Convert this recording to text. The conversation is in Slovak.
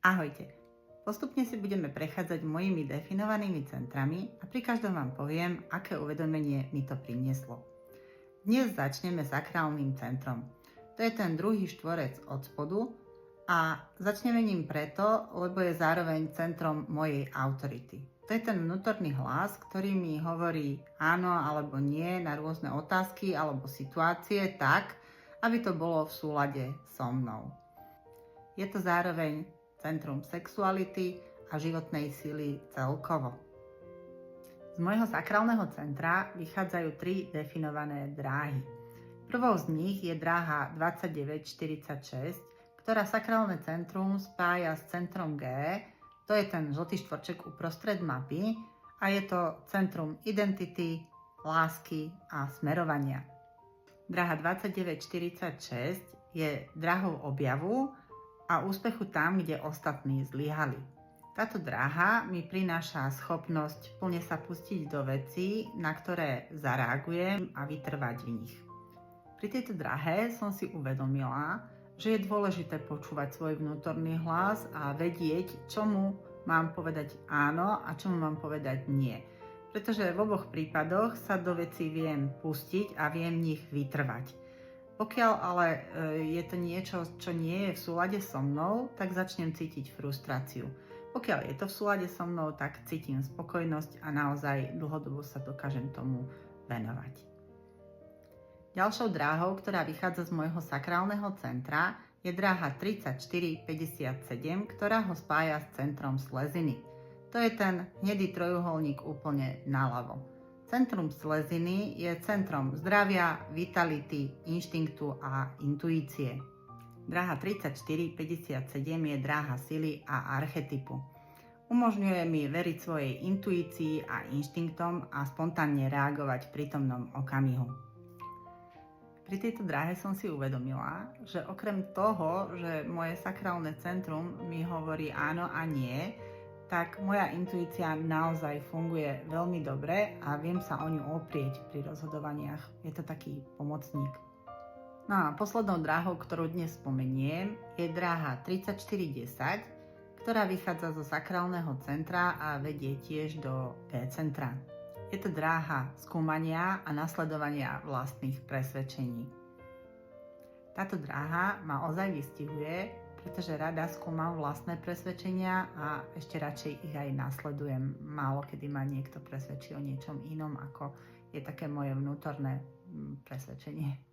Ahojte. Postupne si budeme prechádzať mojimi definovanými centrami a pri každom vám poviem, aké uvedomenie mi to prinieslo. Dnes začneme sakrálnym centrom. To je ten druhý štvorec od spodu a začneme ním preto, lebo je zároveň centrom mojej autority. To je ten vnútorný hlas, ktorý mi hovorí áno alebo nie na rôzne otázky alebo situácie tak, aby to bolo v súlade so mnou. Je to zároveň centrum sexuality a životnej sily celkovo. Z môjho sakrálneho centra vychádzajú 3 definované dráhy. Prvou z nich je dráha 2946, ktorá sakrálne centrum spája s centrom G, to je ten žltý štvorček uprostred mapy, a je to centrum identity, lásky a smerovania. Dráha 2946 je dráhou objavu a úspechu tam, kde ostatní zlyhali. Táto dráha mi prináša schopnosť plne sa pustiť do vecí, na ktoré zareagujem a vytrvať v nich. Pri tejto dráhe som si uvedomila, že je dôležité počúvať svoj vnútorný hlas a vedieť, čomu mám povedať áno a čomu mám povedať nie. Pretože v oboch prípadoch sa do vecí viem pustiť a viem v nich vytrvať. Pokiaľ ale je to niečo, čo nie je v súlade so mnou, tak začnem cítiť frustráciu. Pokiaľ je to v súlade so mnou, tak cítim spokojnosť a naozaj dlhodobo sa dokážem tomu venovať. Ďalšou dráhou, ktorá vychádza z môjho sakrálneho centra, je dráha 3457, ktorá ho spája s centrom sleziny. To je ten hnedý trojuholník úplne naľavo. Centrum sleziny je centrom zdravia, vitality, inštinktu a intuície. Dráha 3457 je dráha sily a archetypu. Umožňuje mi veriť svojej intuícii a inštinktom a spontánne reagovať v prítomnom okamihu. Pri tejto dráhe som si uvedomila, že okrem toho, že moje sakrálne centrum mi hovorí áno a nie, tak moja intuícia naozaj funguje veľmi dobre a viem sa o ňu oprieť pri rozhodovaniach. Je to taký pomocník. No a poslednou dráhou, ktorú dnes spomeniem, je dráha 3410, ktorá vychádza zo sakrálneho centra a vedie tiež do G centra. Je to dráha skúmania a nasledovania vlastných presvedčení. Táto dráha ma ozaj vystihuje, pretože rada skúmam vlastné presvedčenia a ešte radšej ich aj nasledujem. Málo kedy ma niekto presvedčí o niečom inom, ako je také moje vnútorné presvedčenie.